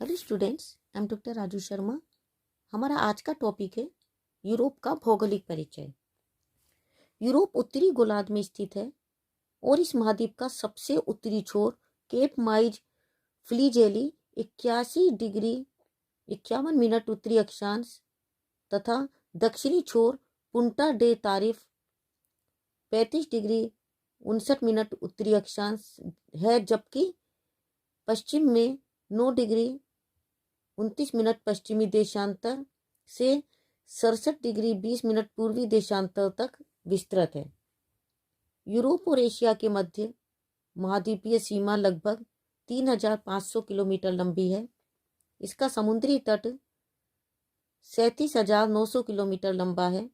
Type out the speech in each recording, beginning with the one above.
Hello students, I am doctor Raju Sharma. हमारा आज का टॉपिक है यूरोप का भौगोलिक परिचय। यूरोप उत्तरी गोलार्ध में स्थित है और इस महाद्वीप का सबसे उत्तरी छोर केप माइज फ्लीजेली 81 डिग्री 51 मिनट उत्तरी अक्षांश तथा दक्षिणी छोर पुंटा डे तारिफ 35 डिग्री 59 मिनट उत्तरी अक्षांश है, जबकि पश्चिम में 9 डिग्री 29 मिनट पश्चिमी देशांतर से 67 डिग्री 20 मिनट पूर्वी देशांतर तक विस्तृत है। यूरोप और एशिया के मध्य महाद्वीपीय सीमा लगभग 3500 किलोमीटर लंबी है। इसका समुद्री तट 37,900 किलोमीटर लंबा है।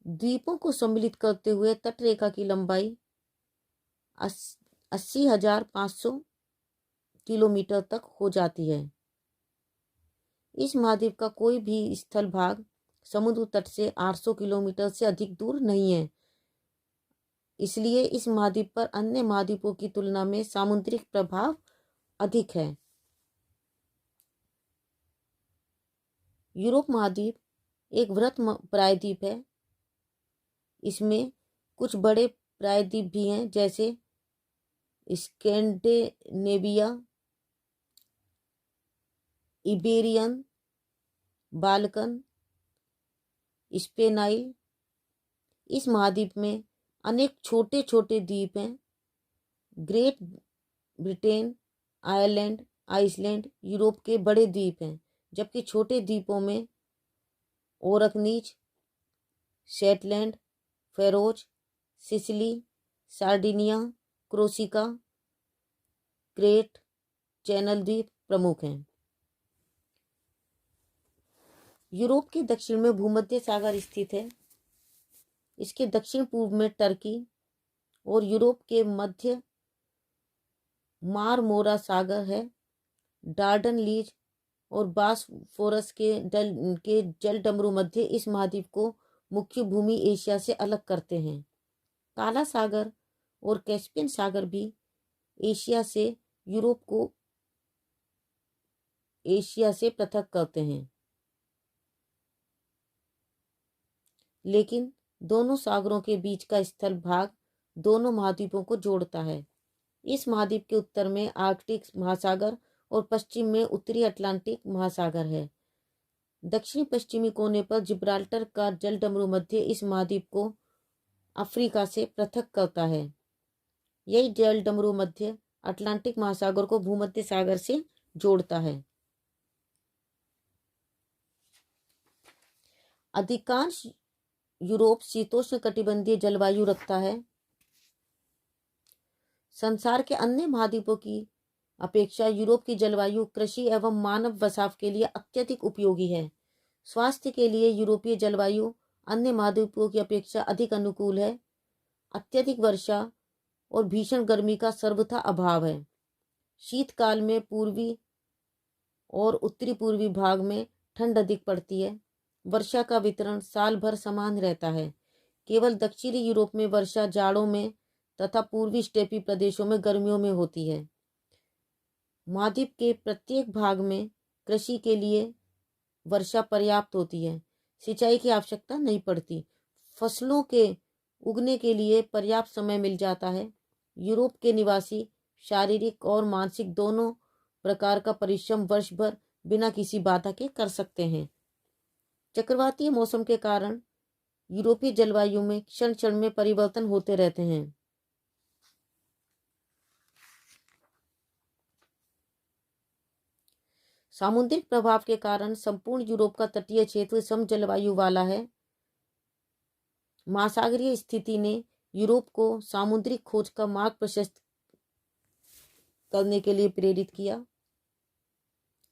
द्वीपों को सम्मिलित करते हुए तटरेखा की लंबाई 80,500 किलोमीटर तक हो जाती है। इस महाद्वीप का कोई भी स्थल भाग समुद्र तट से 800 किलोमीटर से अधिक दूर नहीं है। इसलिए इस महाद्वीप पर अन्य महाद्वीपों की तुलना में सामुद्रिक प्रभाव अधिक है। यूरोप महाद्वीप एक वृहत प्रायद्वीप है। इसमें कुछ बड़े प्रायद्वीप भी हैं, जैसे स्कैंडिनेविया, इबेरियन, बाल्कन, स्पेनाइल। इस महाद्वीप में अनेक छोटे छोटे द्वीप हैं। Great Britain, Ireland, Iceland Europe के बड़े द्वीप हैं, जबकि छोटे द्वीपों में Orkneys, Shetland, Faroes, Sicily, Sardinia, Corsica, Crete, Channel द्वीप प्रमुख हैं। यूरोप के दक्षिण में भूमध्य सागर स्थित है। इसके दक्षिण पूर्व में टर्की और यूरोप के मध्य मारमोरा सागर है। डार्डन लीज और बासफोरस के जल डमरू मध्य इस महाद्वीप को मुख्य भूमि एशिया से अलग करते हैं। काला सागर और कैस्पियन सागर भी एशिया से यूरोप को एशिया से पृथक करते हैं, लेकिन दोनों सागरों के बीच का स्थल भाग दोनों महाद्वीपों को जोड़ता है। इस महाद्वीप के उत्तर में आर्कटिक महासागर और पश्चिम में उत्तरी अटलांटिक महासागर है। दक्षिणी पश्चिमी कोने पर जिब्राल्टर का जल डमरू मध्य इस महाद्वीप को अफ्रीका से पृथक करता है। यही जल डमरू मध्य अटलांटिक महासागर को भूमध्य सागर से जोड़ता है। अधिकांश यूरोप शीतोष्ण कटिबंधीय जलवायु रखता है। संसार के अन्य महाद्वीपों की अपेक्षा यूरोप की जलवायु कृषि एवं मानव बसाव के लिए अत्यधिक उपयोगी है। स्वास्थ्य के लिए यूरोपीय जलवायु अन्य महाद्वीपों की अपेक्षा अधिक अनुकूल है। अत्यधिक वर्षा और भीषण गर्मी का सर्वथा अभाव है। शीतकाल में पूर्वी और उत्तरी पूर्वी भाग में ठंड अधिक पड़ती है। वर्षा का वितरण साल भर समान रहता है। केवल दक्षिणी यूरोप में वर्षा जाड़ों में तथा पूर्वी स्टेपी प्रदेशों में गर्मियों में होती है। महाद्वीप के प्रत्येक भाग में कृषि के लिए वर्षा पर्याप्त होती है। सिंचाई की आवश्यकता नहीं पड़ती। फसलों के उगने के लिए पर्याप्त समय मिल जाता है। यूरोप के निवासी शारीरिक और मानसिक दोनों प्रकार का परिश्रम वर्ष भर बिना किसी बाधा के कर सकते हैं। चक्रवातीय मौसम के कारण यूरोपीय जलवायु में क्षण क्षण में परिवर्तन होते रहते हैं। सामुद्रिक प्रभाव के कारण संपूर्ण यूरोप का तटीय क्षेत्र सम जलवायु वाला है। महासागरीय स्थिति ने यूरोप को सामुद्रिक खोज का मार्ग प्रशस्त करने के लिए प्रेरित किया।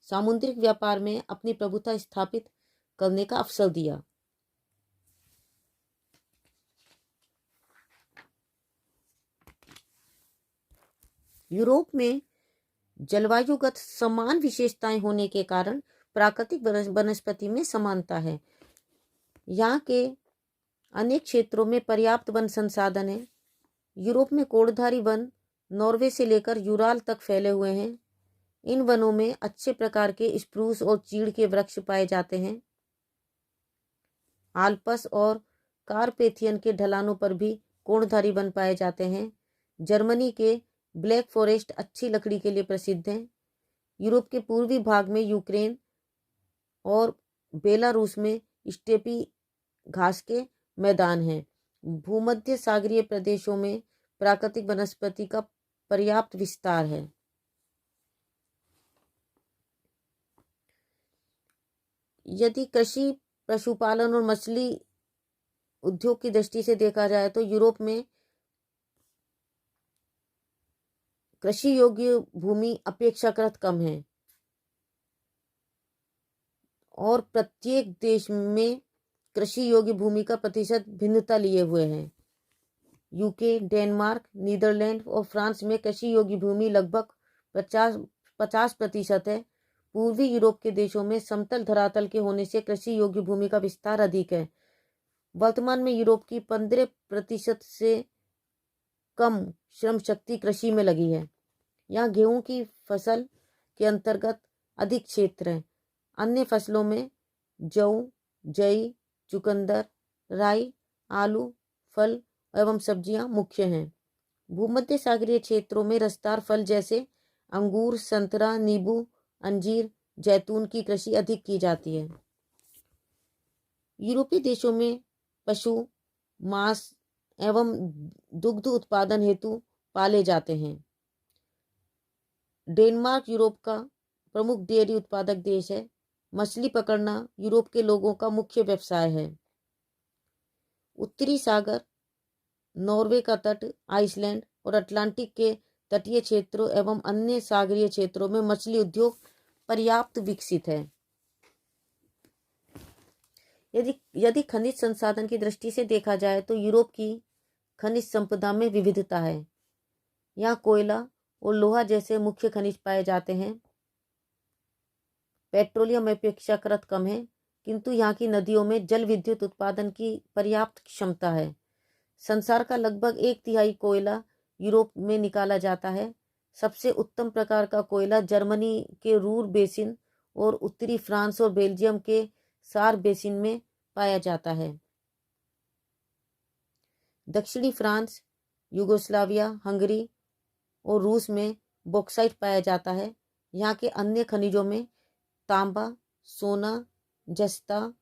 सामुद्रिक व्यापार में अपनी प्रभुता स्थापित करने का अवसर दिया। यूरोप में जलवायुगत समान विशेषताएं होने के कारण प्राकृतिक वनस्पति में समानता है। यहाँ के अनेक क्षेत्रों में पर्याप्त वन संसाधन है। यूरोप में कोड़धारी वन नॉर्वे से लेकर यूराल तक फैले हुए हैं। इन वनों में अच्छे प्रकार के स्प्रूस और चीड़ के वृक्ष पाए जाते हैं। आल्पस और कारपेथियन के ढलानों पर भी कोणधारी वन पाए जाते हैं। जर्मनी के ब्लैक फॉरेस्ट अच्छी लकड़ी के लिए प्रसिद्ध हैं। यूरोप के पूर्वी भाग में यूक्रेन और बेलारूस में स्टेपी घास के मैदान हैं। भूमध्य सागरीय प्रदेशों में प्राकृतिक वनस्पति का पर्याप्त विस्तार है। यदि कृषि, पशुपालन और मछली उद्योग की दृष्टि से देखा जाए तो यूरोप में कृषि योग्य भूमि अपेक्षाकृत कम है और प्रत्येक देश में कृषि योग्य भूमि का प्रतिशत भिन्नता लिए हुए हैं। यूके, डेनमार्क, नीदरलैंड और फ्रांस में कृषि योग्य भूमि लगभग 50% है। पूर्वी यूरोप के देशों में समतल धरातल के होने से कृषि योग्य भूमि का विस्तार अधिक है। वर्तमान में यूरोप की 15% से कम श्रम शक्ति कृषि में लगी है। यहाँ गेहूं की फसल के अंतर्गत अधिक क्षेत्र है। अन्य फसलों में जौ, जई, चुकंदर, राई, आलू, फल एवं सब्जियां मुख्य हैं। भूमध्य सागरीय क्षेत्रों में रसदार फल जैसे अंगूर, संतरा, नींबू, अंजीर, जैतून की कृषि अधिक की जाती है। यूरोपीय देशों में पशु, मांस एवं दुग्ध उत्पादन हेतु पाले जाते हैं। डेनमार्क यूरोप का प्रमुख डेयरी उत्पादक देश है। मछली पकड़ना यूरोप के लोगों का मुख्य व्यवसाय है। उत्तरी सागर, नॉर्वे का तट, आइसलैंड और अटलांटिक के तटीय क्षेत्रों एवं अन्य सागरीय क्षेत्रों में मछली उद्योग पर्याप्त विकसित है। यदि खनिज संसाधन की दृष्टि से देखा जाए तो यूरोप की खनिज संपदा में विविधता है। यहाँ कोयला और लोहा जैसे मुख्य खनिज पाए जाते हैं। पेट्रोलियम अपेक्षाकृत कम है, किंतु यहाँ की नदियों में जल विद्युत उत्पादन की पर्याप्त क्षमता है। संसार का लगभग 1/3 कोयला यूरोप में निकाला जाता है। सबसे उत्तम प्रकार का कोयला जर्मनी के रूर बेसिन और उत्तरी फ्रांस और बेल्जियम के सार बेसिन में पाया जाता है। दक्षिणी फ्रांस, यूगोस्लाविया, हंगरी और रूस में बॉक्साइट पाया जाता है। यहाँ के अन्य खनिजों में तांबा, सोना, जस्ता,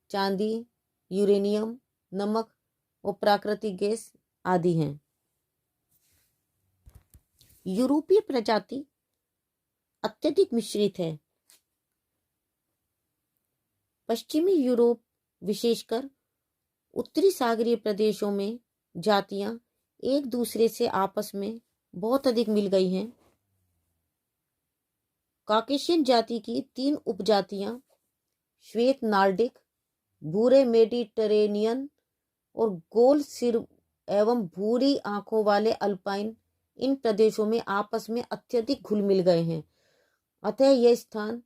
चांदी, यूरेनियम, नमक और प्राकृतिक गैस आदि हैं। यूरोपीय प्रजाति अत्यधिक मिश्रित है। पश्चिमी यूरोप, विशेषकर उत्तरी सागरीय प्रदेशों में जातियां एक दूसरे से आपस में बहुत अधिक मिल गई हैं। काकेशियन जाति की 3 उपजातियां श्वेत नार्डिक, भूरे मेडिटरेनियन और गोल सिर एवं भूरी आंखों वाले अल्पाइन इन प्रदेशों में आपस में अत्यधिक घुल मिल गए हैं। अतः यह स्थान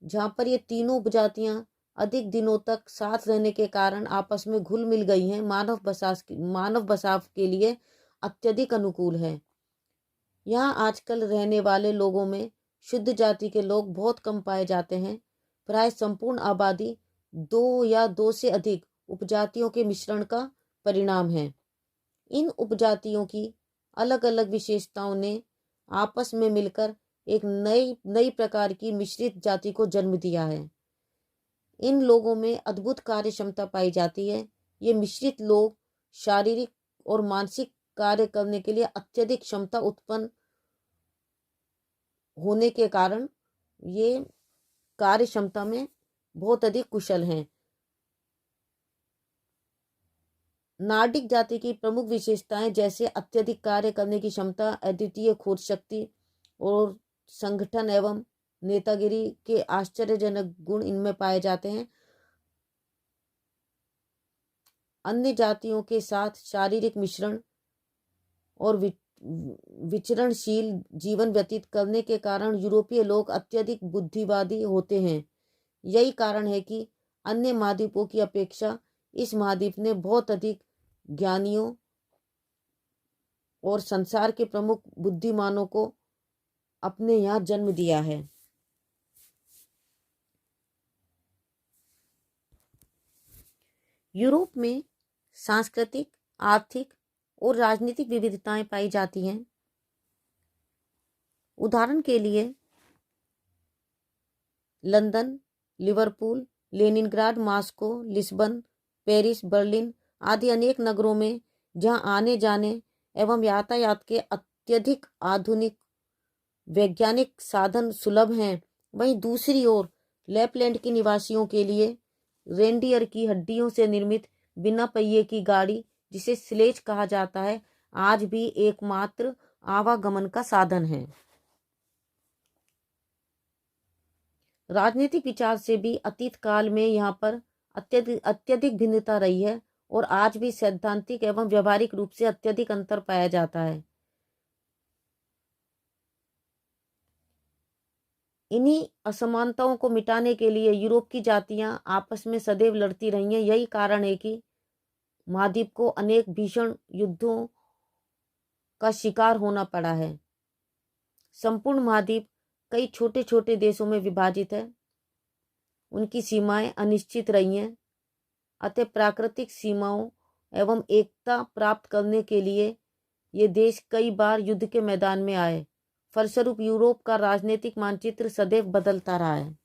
जहाँ पर ये तीनों उपजातियां अधिक दिनों तक साथ रहने के कारण आपस में घुल मिल गई हैं, मानव बसाव के लिए अत्यधिक अनुकूल है। यहाँ आजकल रहने वाले लोगों में शुद्ध जाति के लोग बहुत कम पाए जाते हैं। प्राय संपूर्ण आबादी 2 या 2 से अधिक उपजातियों के मिश्रण का परिणाम है। इन उपजातियों की अलग अलग विशेषताओं ने आपस में मिलकर एक नई प्रकार की मिश्रित जाति को जन्म दिया है। इन लोगों में अद्भुत कार्य क्षमता पाई जाती है। ये मिश्रित लोग शारीरिक और मानसिक कार्य करने के लिए अत्यधिक क्षमता उत्पन्न होने के कारण ये कार्य क्षमता में बहुत अधिक कुशल हैं। नार्डिक जाति की प्रमुख विशेषताएं जैसे अत्यधिक कार्य करने की क्षमता, अद्वितीय खोज शक्ति और संगठन एवं नेतागिरी के आश्चर्यजनक गुण इनमें पाए जाते हैं। अन्य जातियों के साथ शारीरिक मिश्रण और विचरणशील जीवन व्यतीत करने के कारण यूरोपीय लोग अत्यधिक बुद्धिवादी होते हैं। यही कारण है कि अन्य महाद्वीपों की अपेक्षा इस महाद्वीप ने बहुत अधिक ज्ञानियों और संसार के प्रमुख बुद्धिमानों को अपने यहाँ जन्म दिया है। यूरोप में सांस्कृतिक, आर्थिक और राजनीतिक विविधताएं पाई जाती हैं। उदाहरण के लिए London, Liverpool, Leningrad, Moscow, Lisbon, Paris, Berlin आदि अनेक नगरों में जहां आने जाने एवं यातायात के अत्यधिक आधुनिक वैज्ञानिक साधन सुलभ हैं, वहीं दूसरी ओर लैपलैंड के निवासियों के लिए रेनडियर की हड्डियों से निर्मित बिना पहिए की गाड़ी, जिसे स्लेज कहा जाता है, आज भी एकमात्र आवागमन का साधन है। राजनीतिक विचार से भी अतीत काल में यहाँ पर अत्यधिक भिन्नता रही है और आज भी सैद्धांतिक एवं व्यवहारिक रूप से अत्यधिक अंतर पाया जाता है। इन्हीं असमानताओं को मिटाने के लिए यूरोप की जातियां आपस में सदैव लड़ती रही हैं। यही कारण है कि महाद्वीप को अनेक भीषण युद्धों का शिकार होना पड़ा है। संपूर्ण महाद्वीप कई छोटे छोटे देशों में विभाजित है। उनकी सीमाएं अनिश्चित रही हैं। अतः प्राकृतिक सीमाओं एवं एकता प्राप्त करने के लिए ये देश कई बार युद्ध के मैदान में आए। फलस्वरूप यूरोप का राजनीतिक मानचित्र सदैव बदलता रहा है।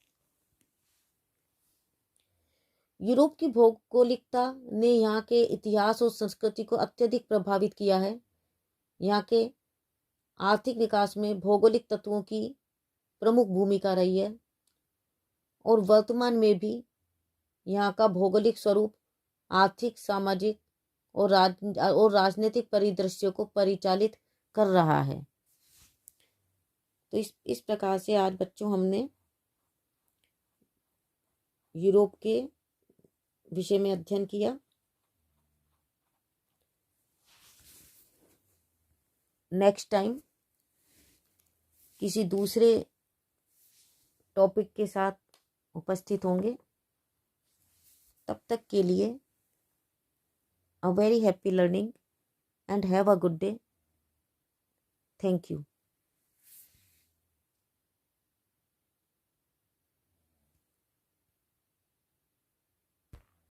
यूरोप की भौगोलिकता ने यहाँ के इतिहास और संस्कृति को अत्यधिक प्रभावित किया है। यहाँ के आर्थिक विकास में भौगोलिक तत्वों की प्रमुख भूमिका रही है और वर्तमान में भी यहाँ का भौगोलिक स्वरूप आर्थिक, सामाजिक और राजनीतिक परिदृश्य को परिचालित कर रहा है। तो इस प्रकार से आज बच्चों हमने यूरोप के विषय में अध्ययन किया। नेक्स्ट टाइम किसी दूसरे टॉपिक के साथ उपस्थित होंगे। तब तक के लिए a very happy learning and have a good day. Thank you.